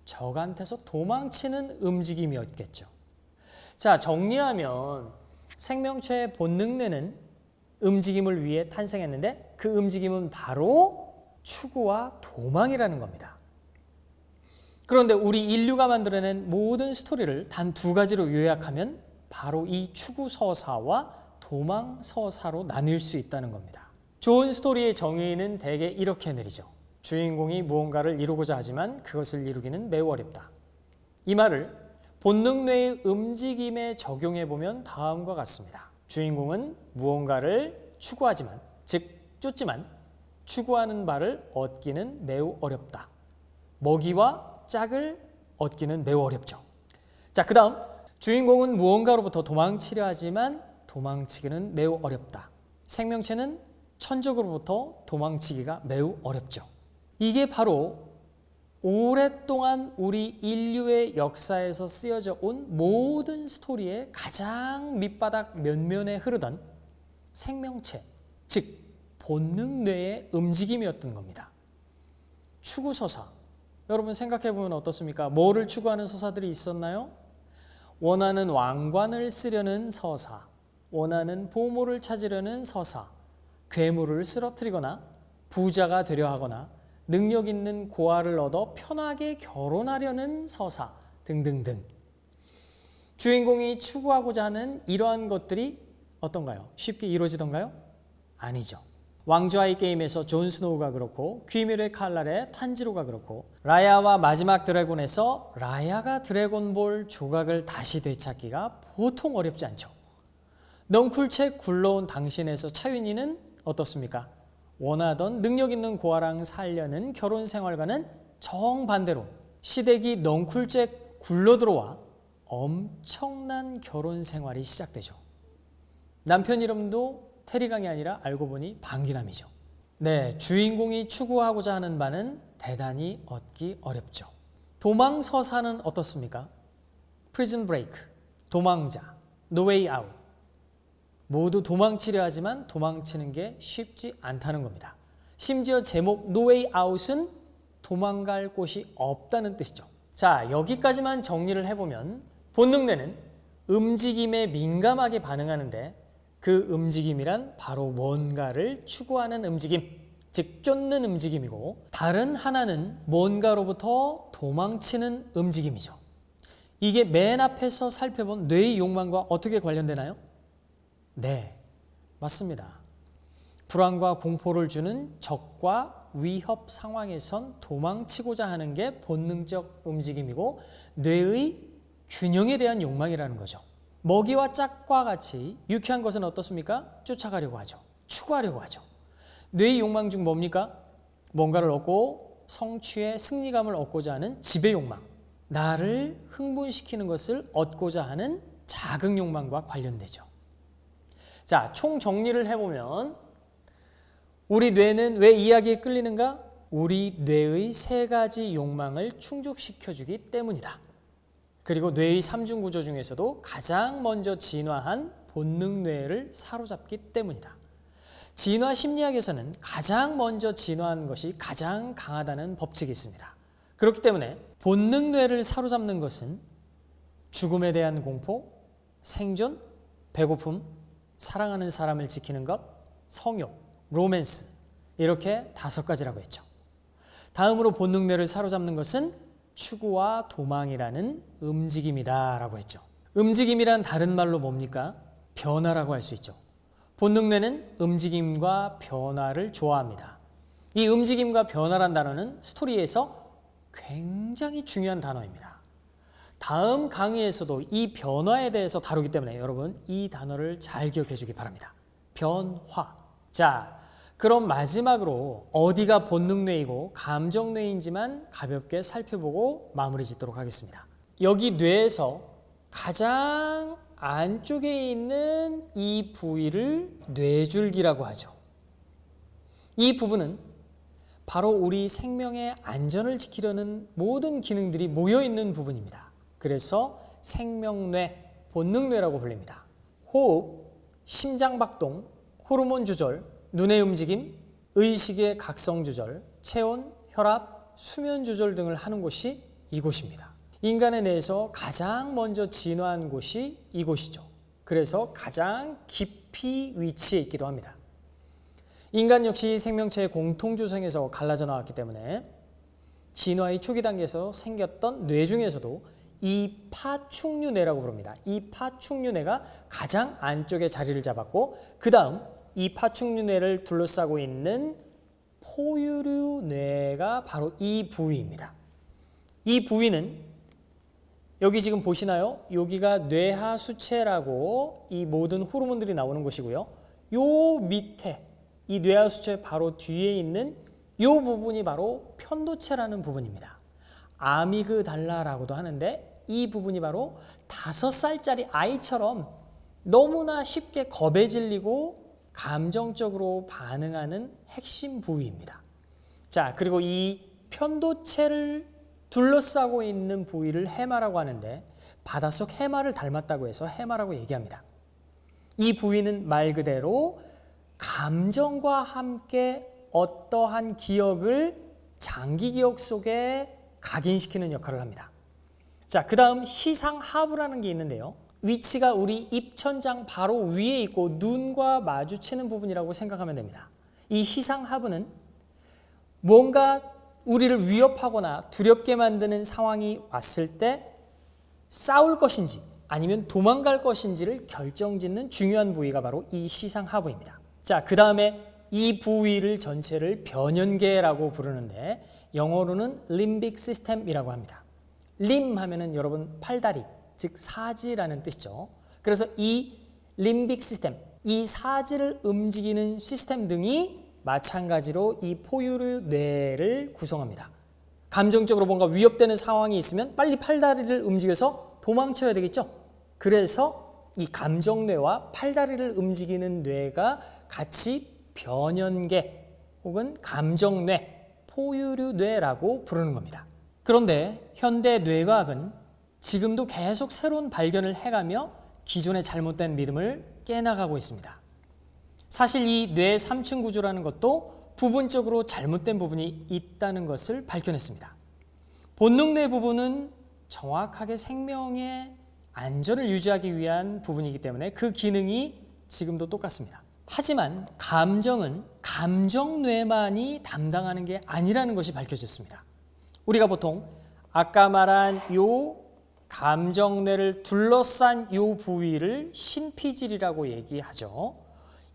적한테서 도망치는 움직임이었겠죠. 자, 정리하면 생명체의 본능뇌는 움직임을 위해 탄생했는데 그 움직임은 바로 추구와 도망이라는 겁니다. 그런데 우리 인류가 만들어낸 모든 스토리를 단 두 가지로 요약하면 바로 이 추구서사와 도망서사로 나뉠 수 있다는 겁니다. 좋은 스토리의 정의는 대개 이렇게 내리죠. 주인공이 무언가를 이루고자 하지만 그것을 이루기는 매우 어렵다. 이 말을 본능뇌의 움직임에 적용해보면 다음과 같습니다. 주인공은 무언가를 추구하지만, 즉 쫓지만 추구하는 바를 얻기는 매우 어렵다. 먹이와 짝을 얻기는 매우 어렵죠. 자, 그 다음 주인공은 무언가로부터 도망치려 하지만 도망치기는 매우 어렵다. 생명체는 천적으로부터 도망치기가 매우 어렵죠. 이게 바로 오랫동안 우리 인류의 역사에서 쓰여져 온 모든 스토리의 가장 밑바닥 면면에 흐르던 생명체, 즉 본능뇌의 움직임이었던 겁니다. 추구서사, 여러분 생각해보면 어떻습니까? 뭐를 추구하는 서사들이 있었나요? 원하는 왕관을 쓰려는 서사, 원하는 보물을 찾으려는 서사, 괴물을 쓰러뜨리거나 부자가 되려 하거나 능력 있는 고아를 얻어 편하게 결혼하려는 서사 등등등. 주인공이 추구하고자 하는 이러한 것들이 어떤가요? 쉽게 이루어지던가요? 아니죠. 왕좌의 게임에서 존 스노우가 그렇고 귀멸의 칼날의 탄지로가 그렇고 라야와 마지막 드래곤에서 라야가 드래곤볼 조각을 다시 되찾기가 보통 어렵지 않죠. 넝쿨책 굴러온 당신에서 차윤이는 어떻습니까? 원하던 능력 있는 고아랑 살려는 결혼 생활과는 정반대로 시댁이 넝쿨책 굴러들어와 엄청난 결혼 생활이 시작되죠. 남편 이름도 테리강이 아니라 알고 보니 방귀남이죠. 네, 주인공이 추구하고자 하는 바는 대단히 얻기 어렵죠. 도망서사는 어떻습니까? 프리즌 브레이크, 도망자, 노웨이 아웃. 모두 도망치려 하지만 도망치는 게 쉽지 않다는 겁니다. 심지어 제목 노웨이 아웃은 도망갈 곳이 없다는 뜻이죠. 자, 여기까지만 정리를 해보면 본능뇌는 움직임에 민감하게 반응하는데 그 움직임이란 바로 뭔가를 추구하는 움직임, 즉 쫓는 움직임이고 다른 하나는 뭔가로부터 도망치는 움직임이죠. 이게 맨 앞에서 살펴본 뇌의 욕망과 어떻게 관련되나요? 네, 맞습니다. 불안과 공포를 주는 적과 위협 상황에선 도망치고자 하는 게 본능적 움직임이고 뇌의 균형에 대한 욕망이라는 거죠. 먹이와 짝과 같이 유쾌한 것은 어떻습니까? 쫓아가려고 하죠. 추구하려고 하죠. 뇌의 욕망 중 뭡니까? 뭔가를 얻고 성취의 승리감을 얻고자 하는 지배 욕망. 나를 흥분시키는 것을 얻고자 하는 자극 욕망과 관련되죠. 자, 총 정리를 해보면 우리 뇌는 왜 이야기에 끌리는가? 우리 뇌의 세 가지 욕망을 충족시켜주기 때문이다. 그리고 뇌의 삼중구조 중에서도 가장 먼저 진화한 본능뇌를 사로잡기 때문이다. 진화 심리학에서는 가장 먼저 진화한 것이 가장 강하다는 법칙이 있습니다. 그렇기 때문에 본능뇌를 사로잡는 것은 죽음에 대한 공포, 생존, 배고픔, 사랑하는 사람을 지키는 것, 성욕, 로맨스 이렇게 5가지라고 했죠. 다음으로 본능뇌를 사로잡는 것은 추구와 도망이라는 움직임이다 라고 했죠. 움직임이란 다른 말로 뭡니까? 변화라고 할 수 있죠. 본능뇌는 움직임과 변화를 좋아합니다. 이 움직임과 변화란 단어는 스토리에서 굉장히 중요한 단어입니다. 다음 강의에서도 이 변화에 대해서 다루기 때문에 여러분 이 단어를 잘 기억해 주기 바랍니다. 변화. 자, 그럼 마지막으로 어디가 본능뇌이고 감정뇌인지만 가볍게 살펴보고 마무리 짓도록 하겠습니다. 여기 뇌에서 가장 안쪽에 있는 이 부위를 뇌줄기라고 하죠. 이 부분은 바로 우리 생명의 안전을 지키려는 모든 기능들이 모여있는 부분입니다. 그래서 생명뇌, 본능뇌라고 불립니다. 호흡, 심장박동, 호르몬 조절, 눈의 움직임, 의식의 각성 조절, 체온, 혈압, 수면 조절 등을 하는 곳이 이곳입니다. 인간의 뇌에서 가장 먼저 진화한 곳이 이곳이죠. 그래서 가장 깊이 위치해 있기도 합니다. 인간 역시 생명체의 공통조성에서 갈라져 나왔기 때문에 진화의 초기 단계에서 생겼던 뇌 중에서도 이 파충류뇌라고 부릅니다. 이 파충류뇌가 가장 안쪽에 자리를 잡았고 그 다음 이 파충류뇌를 둘러싸고 있는 포유류뇌가 바로 이 부위입니다. 이 부위는 여기 지금 보시나요? 여기가 뇌하수체라고 이 모든 호르몬들이 나오는 곳이고요. 요 밑에 이 뇌하수체 바로 뒤에 있는 이 부분이 바로 편도체라는 부분입니다. 아미그달라라고도 하는데 이 부분이 바로 5살짜리 아이처럼 너무나 쉽게 겁에 질리고 감정적으로 반응하는 핵심 부위입니다. 자, 그리고 이 편도체를 둘러싸고 있는 부위를 해마라고 하는데 바닷속 해마를 닮았다고 해서 해마라고 얘기합니다. 이 부위는 말 그대로 감정과 함께 어떠한 기억을 장기 기억 속에 각인시키는 역할을 합니다. 자, 그 다음 시상하부라는 게 있는데요. 위치가 우리 입천장 바로 위에 있고 눈과 마주치는 부분이라고 생각하면 됩니다. 이 시상하부는 뭔가 우리를 위협하거나 두렵게 만드는 상황이 왔을 때 싸울 것인지 아니면 도망갈 것인지를 결정짓는 중요한 부위가 바로 이 시상하부입니다. 자, 그 다음에 이 부위를 전체를 변연계라고 부르는데 영어로는 림빅 시스템이라고 합니다. 림 하면은 여러분 팔다리, 즉 사지라는 뜻이죠. 그래서 이 림빅 시스템, 이 사지를 움직이는 시스템 등이 마찬가지로 이 포유류 뇌를 구성합니다. 감정적으로 뭔가 위협되는 상황이 있으면 빨리 팔다리를 움직여서 도망쳐야 되겠죠. 그래서 이 감정뇌와 팔다리를 움직이는 뇌가 같이 변연계 혹은 감정뇌, 포유류뇌라고 부르는 겁니다. 그런데 현대 뇌과학은 지금도 계속 새로운 발견을 해가며 기존의 잘못된 믿음을 깨나가고 있습니다. 사실 이 뇌 3층 구조라는 것도 부분적으로 잘못된 부분이 있다는 것을 밝혀냈습니다. 본능뇌 부분은 정확하게 생명의 안전을 유지하기 위한 부분이기 때문에 그 기능이 지금도 똑같습니다. 하지만 감정은 감정뇌만이 담당하는 게 아니라는 것이 밝혀졌습니다. 우리가 보통 아까 말한 요 감정뇌를 둘러싼 요 부위를 신피질이라고 얘기하죠.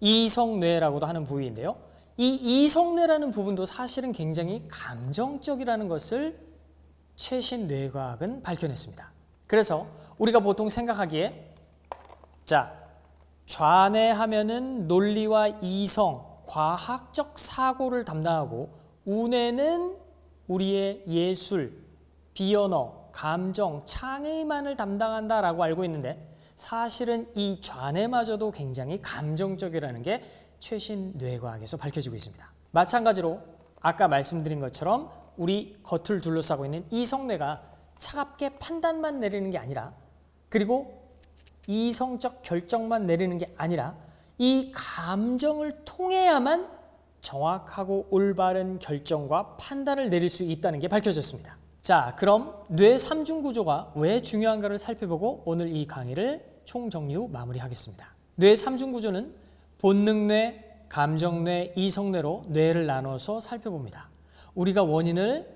이성뇌라고도 하는 부위인데요. 이 이성뇌라는 부분도 사실은 굉장히 감정적이라는 것을 최신 뇌과학은 밝혀냈습니다. 그래서 우리가 보통 생각하기에 좌뇌하면은 논리와 이성, 과학적 사고를 담당하고 우뇌는 우리의 예술, 비언어, 감정, 창의만을 담당한다라고 알고 있는데 사실은 이 좌뇌마저도 굉장히 감정적이라는 게 최신 뇌과학에서 밝혀지고 있습니다. 마찬가지로 아까 말씀드린 것처럼 우리 겉을 둘러싸고 있는 이성뇌가 차갑게 판단만 내리는 게 아니라 그리고 이성적 결정만 내리는 게 아니라 이 감정을 통해야만 정확하고 올바른 결정과 판단을 내릴 수 있다는 게 밝혀졌습니다. 자, 그럼 뇌 3중 구조가 왜 중요한가를 살펴보고 오늘 이 강의를 총정리 후 마무리하겠습니다. 뇌 3중 구조는 본능뇌, 감정뇌, 이성뇌로 뇌를 나눠서 살펴봅니다. 우리가 원인을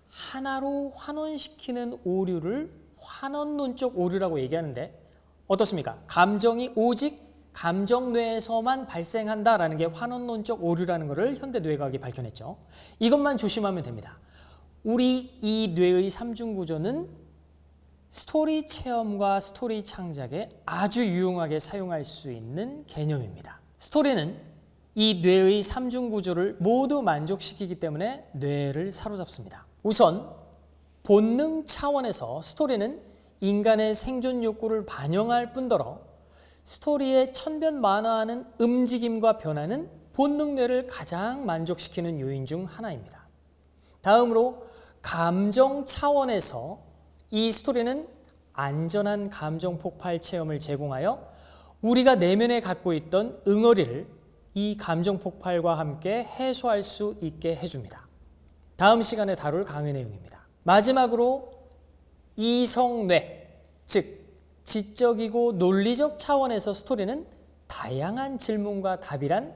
하나로 환원시키는 오류를 환원론적 오류라고 얘기하는데 어떻습니까? 감정이 오직 감정뇌에서만 발생한다라는 게 환원론적 오류라는 것을 현대 뇌과학이 밝혀냈죠. 이것만 조심하면 됩니다. 우리 이 뇌의 3중 구조는 스토리 체험과 스토리 창작에 아주 유용하게 사용할 수 있는 개념입니다. 스토리는 이 뇌의 3중 구조를 모두 만족시키기 때문에 뇌를 사로잡습니다. 우선 본능 차원에서 스토리는 인간의 생존 욕구를 반영할 뿐더러 스토리의 천변만화하는 움직임과 변화는 본능뇌를 가장 만족시키는 요인 중 하나입니다. 다음으로 감정 차원에서 이 스토리는 안전한 감정 폭발 체험을 제공하여 우리가 내면에 갖고 있던 응어리를 이 감정 폭발과 함께 해소할 수 있게 해줍니다. 다음 시간에 다룰 강의 내용입니다. 마지막으로 이성뇌, 즉 지적이고 논리적 차원에서 스토리는 다양한 질문과 답이란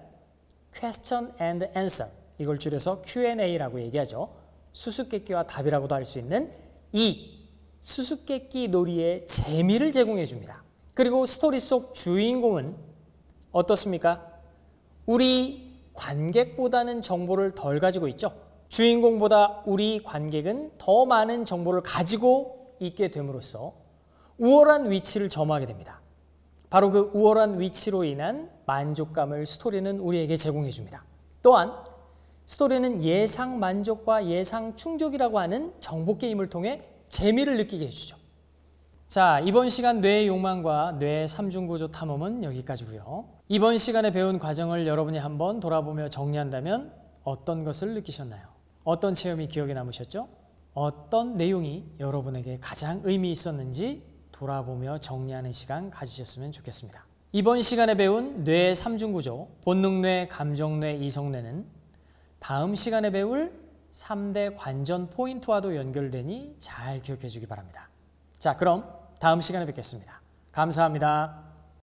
Question and Answer, 이걸 줄여서 Q&A라고 얘기하죠. 수수께끼와 답이라고도 할 수 있는 이 수수께끼 놀이의 재미를 제공해 줍니다. 그리고 스토리 속 주인공은 어떻습니까? 우리 관객보다는 정보를 덜 가지고 있죠. 주인공보다 우리 관객은 더 많은 정보를 가지고 있게 됨으로써 우월한 위치를 점하게 됩니다. 바로 그 우월한 위치로 인한 만족감을 스토리는 우리에게 제공해 줍니다. 또한 스토리는 예상 만족과 예상 충족이라고 하는 정보 게임을 통해 재미를 느끼게 해주죠. 자, 이번 시간 뇌의 욕망과 뇌의 삼중구조 탐험은 여기까지고요. 이번 시간에 배운 과정을 여러분이 한번 돌아보며 정리한다면 어떤 것을 느끼셨나요? 어떤 체험이 기억에 남으셨죠? 어떤 내용이 여러분에게 가장 의미 있었는지 돌아보며 정리하는 시간 가지셨으면 좋겠습니다. 이번 시간에 배운 뇌의 삼중구조, 본능뇌, 감정뇌, 이성뇌는 다음 시간에 배울 3대 관전 포인트와도 연결되니 잘 기억해 주기 바랍니다. 자, 그럼 다음 시간에 뵙겠습니다. 감사합니다.